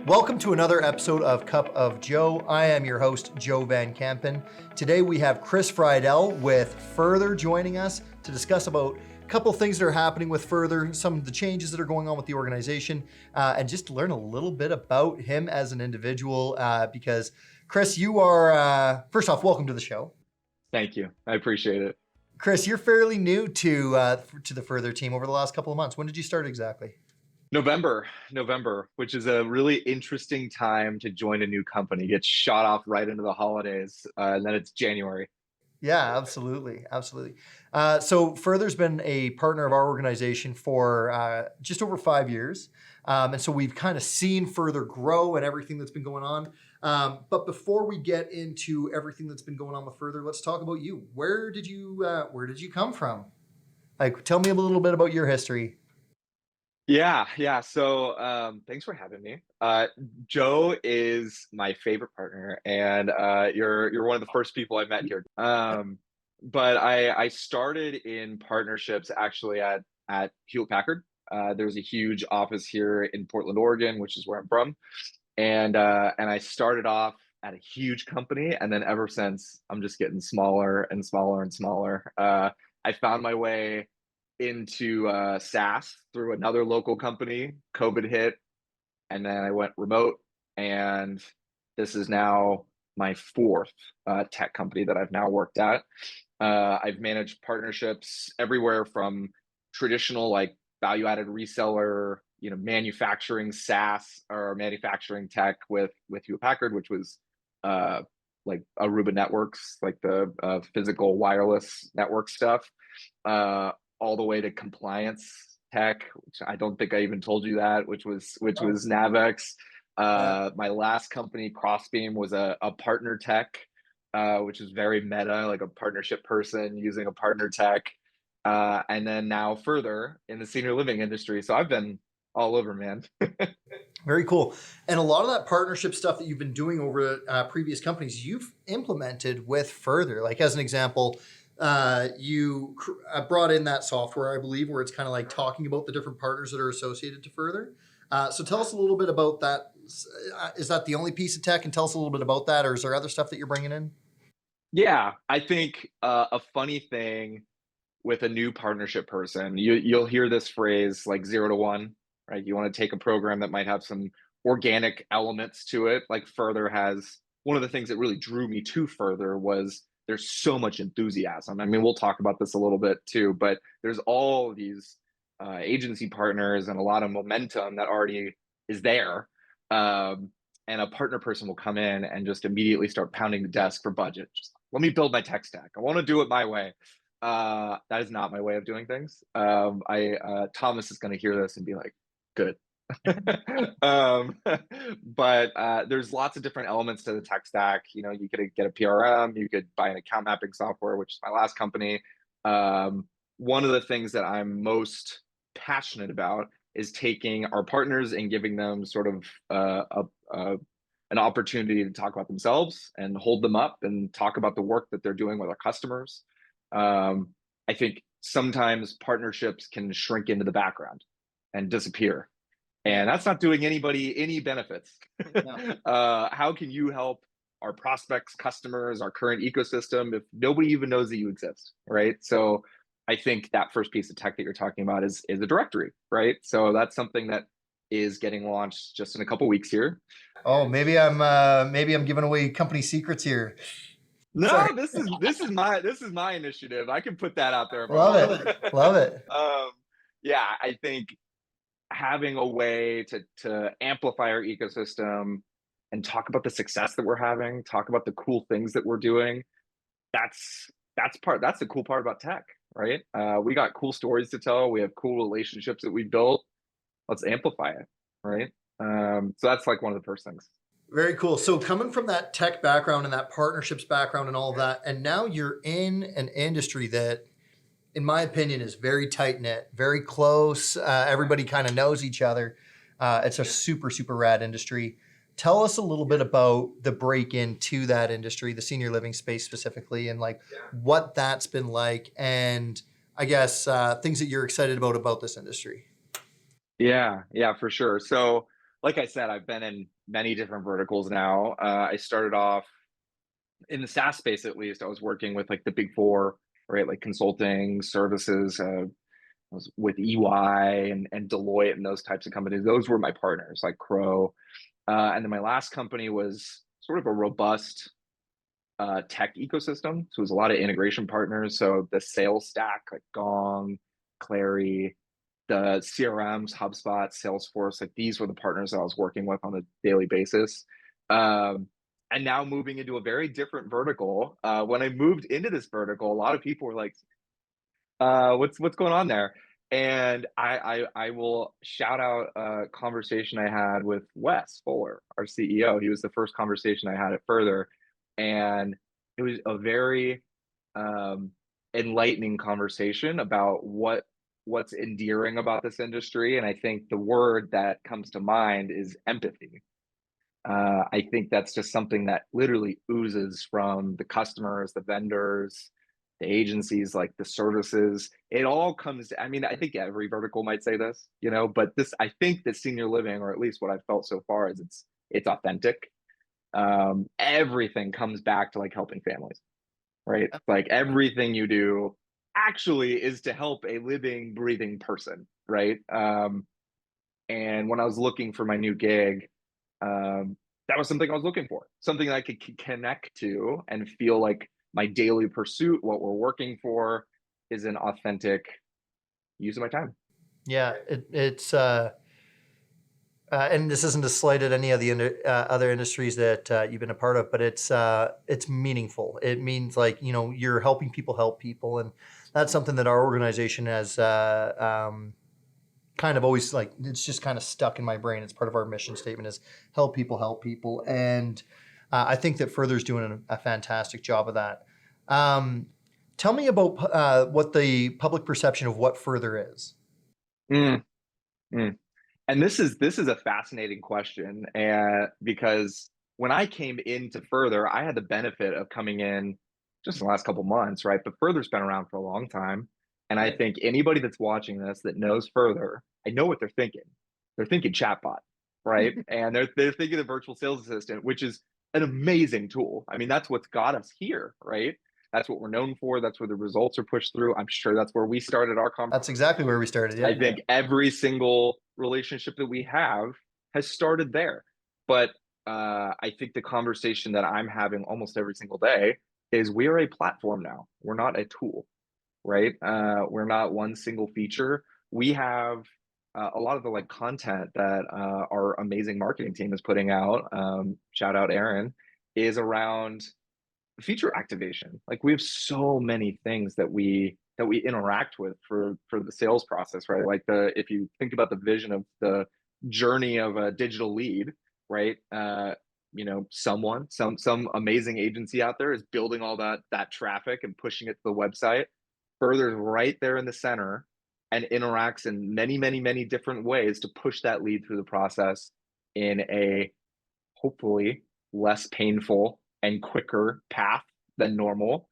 Welcome to another episode of Cup of Joe. I am your host, Joe Van Kampen. Today we have Chris Friedel with Further joining us to discuss about a couple things that are happening with Further, some of the changes that are going on with the organization, and just to learn a little bit about him as an individual. Because Chris, you are, first off, welcome to the show. Thank you. I appreciate it. Chris, you're fairly new to the Further team over the last couple of months. When did you start exactly? November, which is a really interesting time to join a new company. Get shot off right into the holidays, and then it's January. Yeah, absolutely. So Further's been a partner of our organization for just over 5 years. And so we've kind of seen Further grow and everything that's been going on. But before we get into everything that's been going on with Further, let's talk about you. Where did you come from? Like, tell me a little bit about your history. Yeah. So thanks for having me. Joe is my favorite partner, and you're one of the first people I met here. But I started in partnerships actually at Hewlett Packard. There's a huge office here in Portland, Oregon, which is where I'm from, and I started off at a huge company, and then ever since I'm just getting smaller and smaller and smaller. I found my way into SaaS through another local company. COVID hit, and then I went remote, and this is now my fourth tech company that I've now worked at. I've managed partnerships everywhere from traditional like value-added reseller, manufacturing SaaS or manufacturing tech with Hewlett Packard, which was like Aruba Networks, like the physical wireless network stuff, all the way to compliance tech, which I don't think I even told you that, which was Navex. My last company, Crossbeam, was a partner tech, which is very meta, like a partnership person using a partner tech. And then now Further in the senior living industry. So I've been all over, man. Very cool. And a lot of that partnership stuff that you've been doing over previous companies, you've implemented with Further. Like as an example, you brought in that software, I believe, where it's kind of like talking about the different partners that are associated to Further. So tell us a little bit about that. Is that the only piece of tech? And tell us a little bit about that, or is there other stuff that you're bringing in? Yeah, I think a funny thing with a new partnership person, you'll hear this phrase like 0 to 1, right? You want to take a program that might have some organic elements to it. Like Further has, one of the things that really drew me to Further was there's so much enthusiasm. I mean, we'll talk about this a little bit too, but there's all these agency partners and a lot of momentum that already is there. And a partner person will come in and just immediately start pounding the desk for budget. Just let me build my tech stack. I want to do it my way. That is not my way of doing things. Thomas is going to hear this and be like, good. But there's lots of different elements to the tech stack. You could get a PRM, you could buy an account mapping software, which is my last company. One of the things that I'm most passionate about is taking our partners and giving them sort of an opportunity to talk about themselves and hold them up and talk about the work that they're doing with our customers. I think sometimes partnerships can shrink into the background and disappear. And that's not doing anybody any benefits. No. How can you help our prospects, customers, our current ecosystem if nobody even knows that you exist, right? So I think that first piece of tech that you're talking about is a directory, right? So that's something that is getting launched just in a couple weeks here. Oh, maybe I'm giving away company secrets here. No, sorry. This is my initiative. I can put that out there. Love it. Yeah, I think having a way to amplify our ecosystem and talk about the success that we're having, talk about the cool things that we're doing, that's the cool part about tech, right? We got cool stories to tell. We have cool relationships that we built. Let's amplify it, right? So that's like one of the first things. Very cool. So coming from that tech background and that partnerships background and all of that, and now you're in an industry that, in my opinion, is very tight knit, very close. Everybody kind of knows each other. It's a super, super rad industry. Tell us a little bit about the break into that industry, the senior living space specifically, and what that's been like, and I guess things that you're excited about this industry. Yeah, for sure. So like I said, I've been in many different verticals now. I started off in the SaaS space, at least. I was working with like the big four, right? Like consulting services. I was with EY and Deloitte and those types of companies. Those were my partners, like Crow. And then my last company was sort of a robust tech ecosystem. So it was a lot of integration partners. So the sales stack, like Gong, Clary, the CRMs, HubSpot, Salesforce, like these were the partners that I was working with on a daily basis. Um, and now moving into a very different vertical. When I moved into this vertical, a lot of people were like, what's going on there? And I will shout out a conversation I had with Wes Fuller, our CEO. He was the first conversation I had at Further, and it was a very um, enlightening conversation about what's endearing about this industry. And I think the word that comes to mind is empathy. I think that's just something that literally oozes from the customers, the vendors, the agencies, like the services. It all comes, I mean, I think every vertical might say this, but this, I think that senior living, or at least what I've felt so far, is it's authentic. Everything comes back to like helping families, right? Like everything you do actually is to help a living, breathing person, right? And when I was looking for my new gig, um, that was something I was looking for, something I could connect to and feel like my daily pursuit, what we're working for, is an authentic use of my time. Yeah, and this isn't a slight at any of the other industries that you've been a part of, but it's meaningful. It means like you're helping people help people, and that's something that our organization has kind of always like it's just kind of stuck in my brain. It's part of our mission statement is help people, and I think that Further's doing a fantastic job of that. Tell me about what the public perception of what Further is. Mm, mm. And this is a fascinating question, and because when I came into Further, I had the benefit of coming in just in the last couple months, right? But Further's been around for a long time, and I think anybody that's watching this that knows Further, I know what they're thinking. They're thinking chatbot, right? And they're thinking the virtual sales assistant, which is an amazing tool. I mean, that's what's got us here, right? That's what we're known for. That's where the results are pushed through. I'm sure that's where we started our conversation. That's exactly where we started. I Yeah. think every single relationship that we have has started there. But I think the conversation that I'm having almost every single day is we are a platform now. We're not a tool, right? We're not one single feature. We have a lot of the like content that our amazing marketing team is putting out. Shout out Aaron, is around feature activation. Like we have so many things that we interact with for the sales process, right? Like if you think about the vision of the journey of a digital lead, right? Some amazing agency out there is building all that traffic and pushing it to the website. Further right there in the center and interacts in many, many, many different ways to push that lead through the process in a hopefully less painful and quicker path than normal.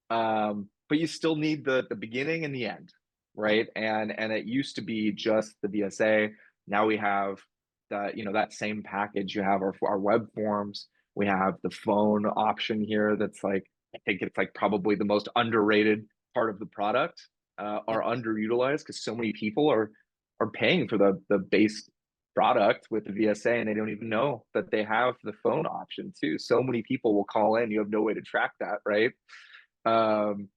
But you still need the beginning and the end, right? And it used to be just the VSA. Now we have that same package. You have our web forms. We have the phone option here. That's like I think it's like probably the most underrated part of the product, are underutilized because so many people are paying for the base product with the VSA and they don't even know that they have the phone option too. So many people will call in, you have no way to track that, right? Um,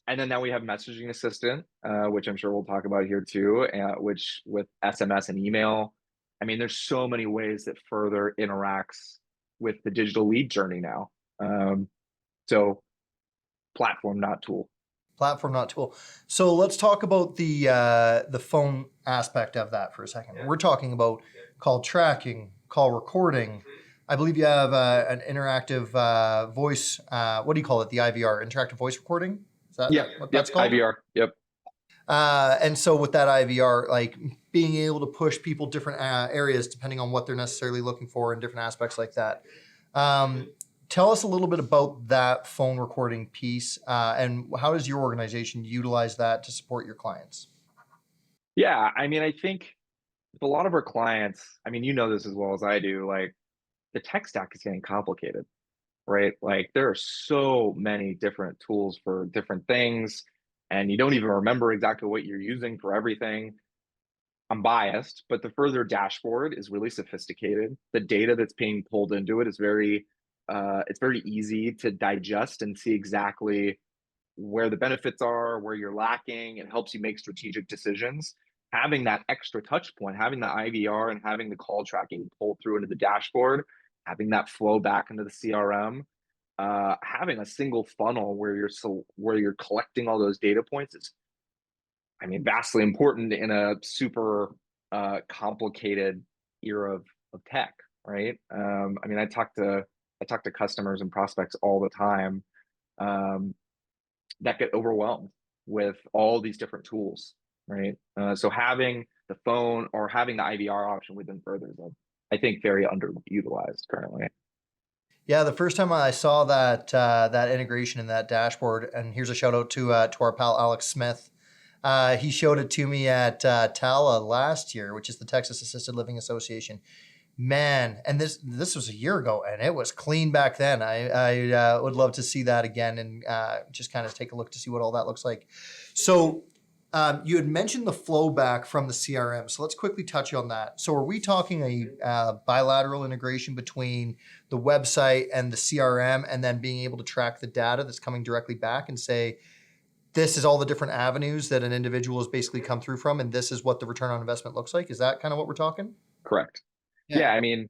and then now we have messaging assistant, which I'm sure we'll talk about here too, which with SMS and email. I mean, there's so many ways that Further interacts with the digital lead journey now. So platform, not tool. Platform, not tool. So let's talk about the phone aspect of that for a second. We're talking about call tracking, call recording. I believe you have an interactive voice. What do you call it? The IVR, interactive voice recording. Is that what that's called? IVR. Yep. And so with that IVR, like being able to push people different areas depending on what they're necessarily looking for in different aspects like that. Tell us a little bit about that phone recording piece and how does your organization utilize that to support your clients? Yeah, I mean, I think a lot of our clients, I mean, you know this as well as I do, like the tech stack is getting complicated, right? Like there are so many different tools for different things, and you don't even remember exactly what you're using for everything. I'm biased, but the further dashboard is really sophisticated. The data that's being pulled into it is it's very easy to digest and see exactly where the benefits are, where you're lacking. It helps you make strategic decisions. Having that extra touch point, having the IVR and having the call tracking pull through into the dashboard, having that flow back into the CRM, having a single funnel where you're collecting all those data points is, I mean, vastly important in a super complicated era of tech, right? I mean, I talk to customers and prospects all the time um, that get overwhelmed with all these different tools, right? So having the phone or having the IVR option within Further is, I think, very underutilized currently. Yeah, the first time I saw that integration in that dashboard, and here's a shout out to our pal Alex Smith. He showed it to me at TALA last year, which is the Texas Assisted Living Association. Man, and this was a year ago, and it was clean back then. I would love to see that again and just kind of take a look to see what all that looks like. So you had mentioned the flow back from the CRM. So let's quickly touch on that. So are we talking a bilateral integration between the website and the CRM, and then being able to track the data that's coming directly back and say, this is all the different avenues that an individual has basically come through from, and this is what the return on investment looks like? Is that kind of what we're talking? Correct. Yeah, Yeah, I mean,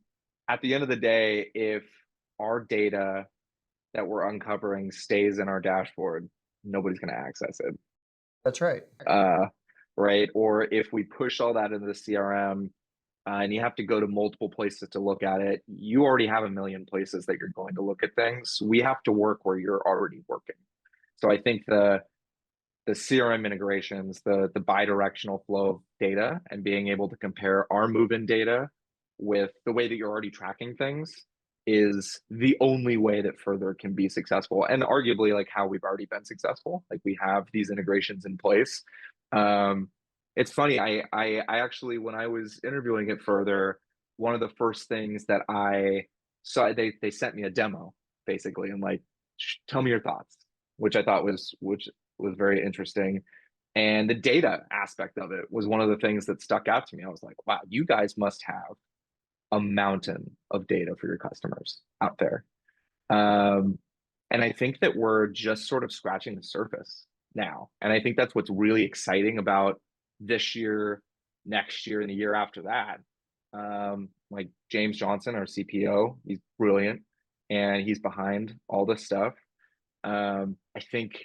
at the end of the day, if our data that we're uncovering stays in our dashboard, nobody's going to access it. that's right. Uh, right. Or if we push all that into the CRM and you have to go to multiple places to look at it, you already have a million places that you're going to look at things. We have to work where you're already working. So I think the CRM integrations, the bi-directional flow of data and being able to compare our move-in data with the way that you're already tracking things is the only way that Further can be successful, and arguably like how we've already been successful. Like we have these integrations in place. um it's funny, I actually, when I was interviewing at Further, one of the first things that I saw, they sent me a demo basically and like, tell me your thoughts, which I thought was very interesting. And the data aspect of it was one of the things that stuck out to me. I was like, wow, you guys must have a mountain of data for your customers out there. Um, and I think that we're just sort of scratching the surface now. And I think that's what's really exciting about this year, next year, and the year after that. Like James Johnson, our CPO, he's brilliant and he's behind all this stuff. I think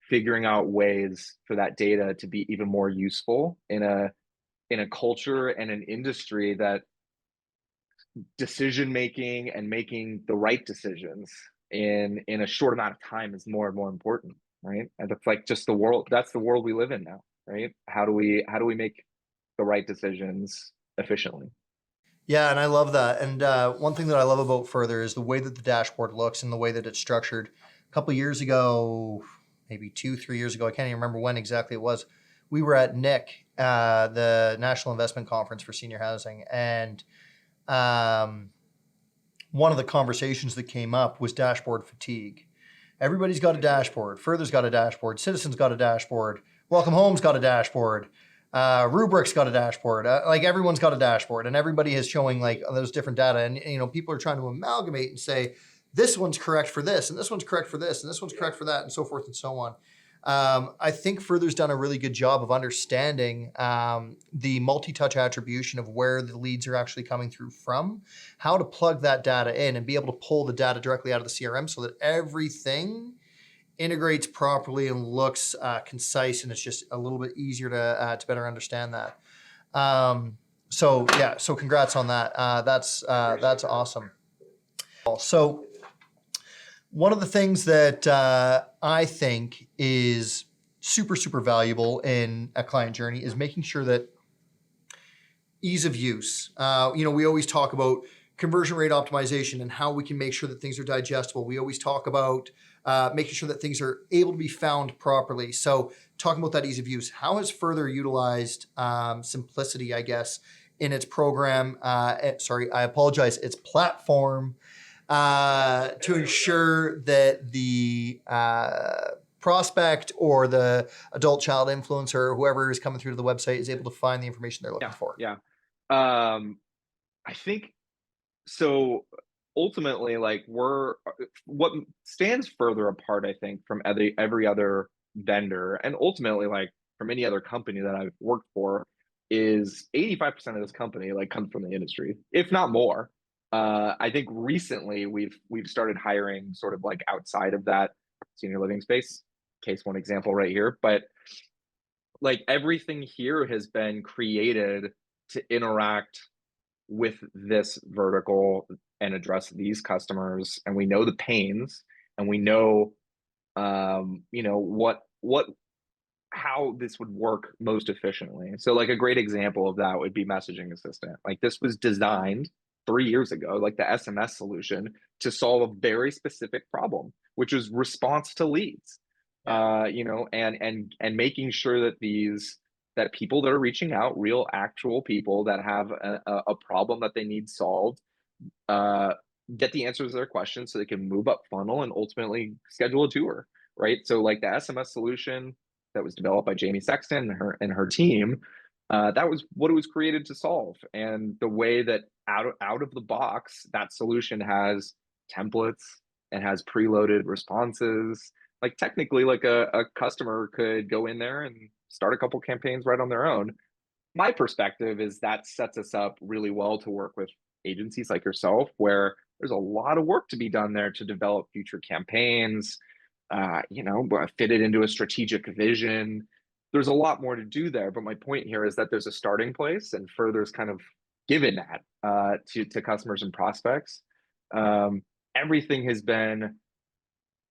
figuring out ways for that data to be even more useful in a culture and an industry that decision making and making the right decisions in a short amount of time is more and more important, right? And that's like just the world, that's the world we live in now, right? How do we make the right decisions efficiently? Yeah, and I love that. And one thing that I love about Further is the way that the dashboard looks and the way that it's structured. A couple of years ago, maybe 2, 3 years ago, I can't even remember when exactly it was. We were at NIC, the National Investment Conference for Senior Housing, and um, one of the conversations that came up was dashboard fatigue. Everybody's got a dashboard. Further's got a dashboard. Citizens got a dashboard. Welcome Home's got a dashboard. Rubric's got a dashboard. Like everyone's got a dashboard, and everybody is showing like those different data. And you know, people are trying to amalgamate and say this one's correct for this, and this one's correct for this, and this one's correct for that, and so forth and so on. I think Further's done a really good job of understanding the multi-touch attribution of where the leads are actually coming through from, how to plug that data in and be able to pull the data directly out of the CRM so that everything integrates properly and looks concise, and it's just a little bit easier to better understand that. So yeah, so congrats on that. That's awesome. So one of the things that I think is super, super valuable in a client journey is making sure that ease of use. We always talk about conversion rate optimization and how we can make sure that things are digestible. We always talk about making sure that things are able to be found properly. So talking about that ease of use, how has Further utilized simplicity, I guess, in its program, sorry, I apologize, its platform, to ensure that the prospect or the adult child influencer or whoever is coming through to the website is able to find the information they're looking Yeah, for? yeah. Um, I think so. Ultimately, like what stands further apart, I think, from every other vendor, and ultimately, like from any other company that I've worked for, is 85% of this company like comes from the industry, if not more. I think recently we've started hiring sort of like outside of that senior living space. Case one example right here, but like everything here has been created to interact with this vertical and address these customers, and we know the pains, and we know what how this would work most efficiently. So like a great example of that would be messaging assistant. Like this was designed 3 years ago, like the SMS solution, to solve a very specific problem, which was response to leads. Yeah. And making sure that that people that are reaching out, real actual people that have a problem that they need solved, uh, get the answers to their questions so they can move up funnel and ultimately schedule a tour, right? So like the SMS solution that was developed by Jamie Sexton and her team, that was what it was created to solve. And the way that out of the box, that solution has templates and has preloaded responses. Like technically, like a customer could go in there and start a couple campaigns right on their own. My perspective is that sets us up really well to work with agencies like yourself, where there's a lot of work to be done there to develop future campaigns, fit it into a strategic vision. There's a lot more to do there, but my point here is that there's a starting place, and further's kind of given that to customers and prospects. Um, Everything has been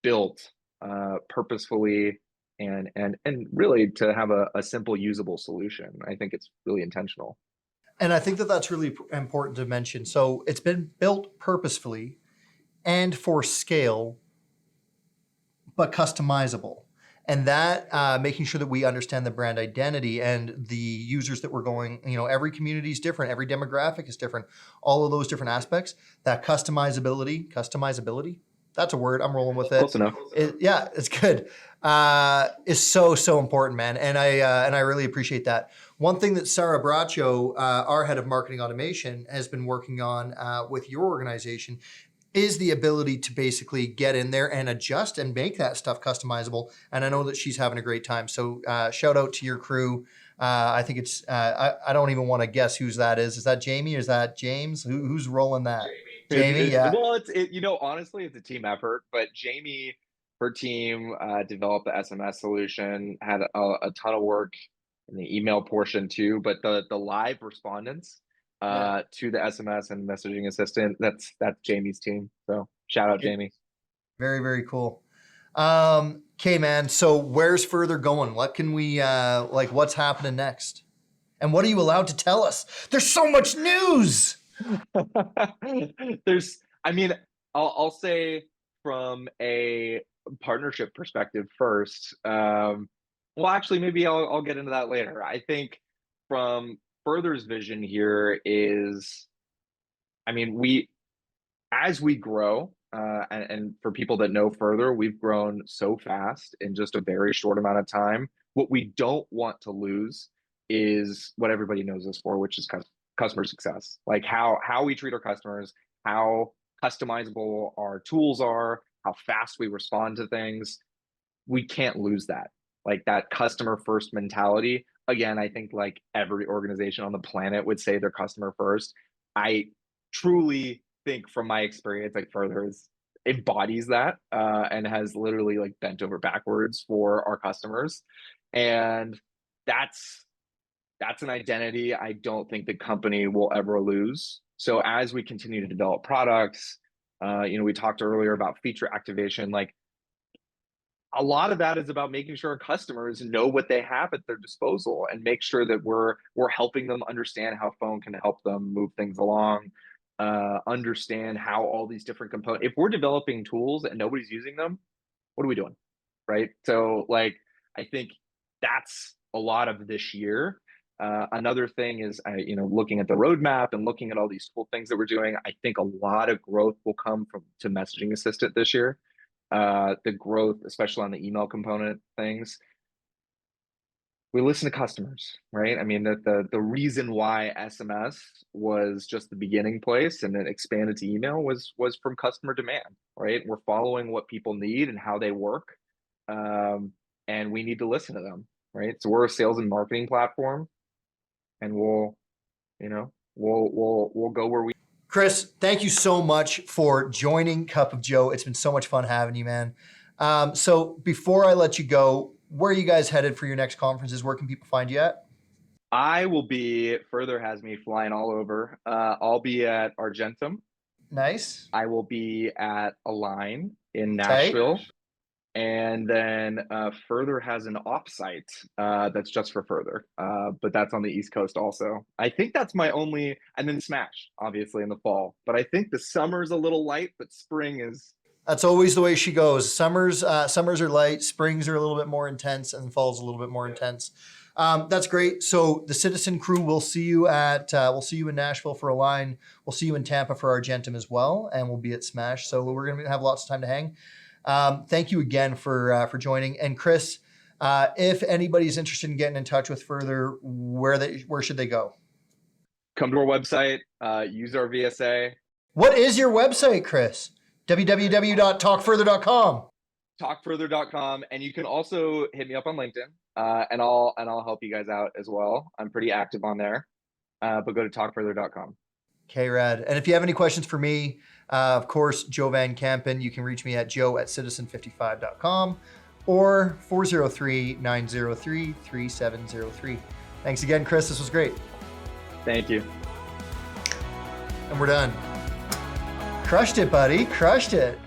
built purposefully and really to have a simple usable solution. I think it's really intentional. And I think that that's really important to mention. So it's been built purposefully and for scale, but customizable. And that making sure that we understand the brand identity and the users that we're going, every community is different, every demographic is different, all of those different aspects, that customizability, that's a word, I'm rolling with Close it. enough. Yeah, it's good. Is so important, man. And I really appreciate that. One thing that Sarah Braccio, our head of marketing automation, has been working on with your organization is the ability to basically get in there and adjust and make that stuff customizable. And I know that she's having a great time. So shout out to your crew. I think it's, I don't even want to guess whose that is. Is that Jamie or is that James? Who's rolling that? Jamie, yeah. Well, honestly, it's a team effort, but Jamie, her team developed the SMS solution, had a ton of work in the email portion too, but the live respondents Yeah. to the SMS and messaging assistant, that's Jamie's team. So shout out Jamie. Very, very cool. Okay, man. So where's further going? What can we, what's happening next? And what are you allowed to tell us? There's so much news. There's, I mean, I'll say from a partnership perspective first. Well, actually, maybe I'll get into that later. I think from Further's vision here is, I mean, as we grow, and for people that know Further, we've grown so fast in just a very short amount of time. What we don't want to lose is what everybody knows us for, which is customer success. Like how we treat our customers, how customizable our tools are, how fast we respond to things. We can't lose that. Like that customer first mentality. Again, I think like every organization on the planet would say they're customer first. I truly think from my experience, like Further embodies that and has literally like bent over backwards for our customers. And that's an identity I don't think the company will ever lose. So as we continue to develop products, we talked earlier about feature activation. Like a lot of that is about making sure our customers know what they have at their disposal and make sure that we're helping them understand how phone can help them move things along, understand how all these different components. If we're developing tools and nobody's using them, what are we doing, right? So like I think that's a lot of this year. Another thing is, looking at the roadmap and looking at all these cool things that we're doing. I think a lot of growth will come to Messaging Assistant this year. The growth, especially on the email component things. We listen to customers, right? I mean, the reason why SMS was just the beginning place and then expanded to email was from customer demand, right? We're following what people need and how they work, and we need to listen to them, right? So we're a sales and marketing platform, and we'll go where we. Chris, thank you so much for joining Cup of Joe. It's been so much fun having you, man. So before I let you go, where are you guys headed for your next conferences? Where can people find you at? I will be, Further has me flying all over. I'll be at Argentum. Nice. I will be at Align in Tight. Nashville. And then Further has an offsite that's just for Further, but that's on the East Coast also. I think that's my only, and then Smash, obviously, in the fall. But I think the summer's a little light, but spring is. That's always the way she goes. Summers are light, springs are a little bit more intense, and fall's a little bit more intense. That's great. So the Citizen crew will see you in Nashville for Align. We'll see you in Tampa for Argentum as well, and we'll be at Smash. So we're going to have lots of time to hang. Thank you again for joining. And Chris, if anybody's interested in getting in touch with Further, where should they go? Come to our website, use our VSA. What is your website, Chris? www.talkfurther.com. Talkfurther.com, and you can also hit me up on LinkedIn, and I'll help you guys out as well. I'm pretty active on there, but go to talkfurther.com. Okay, rad. And if you have any questions for me, of course, Joe Van Kampen, you can reach me at joe@citizen55.com or 403-903-3703. Thanks again, Chris. This was great. Thank you. And we're done. Crushed it, buddy. Crushed it.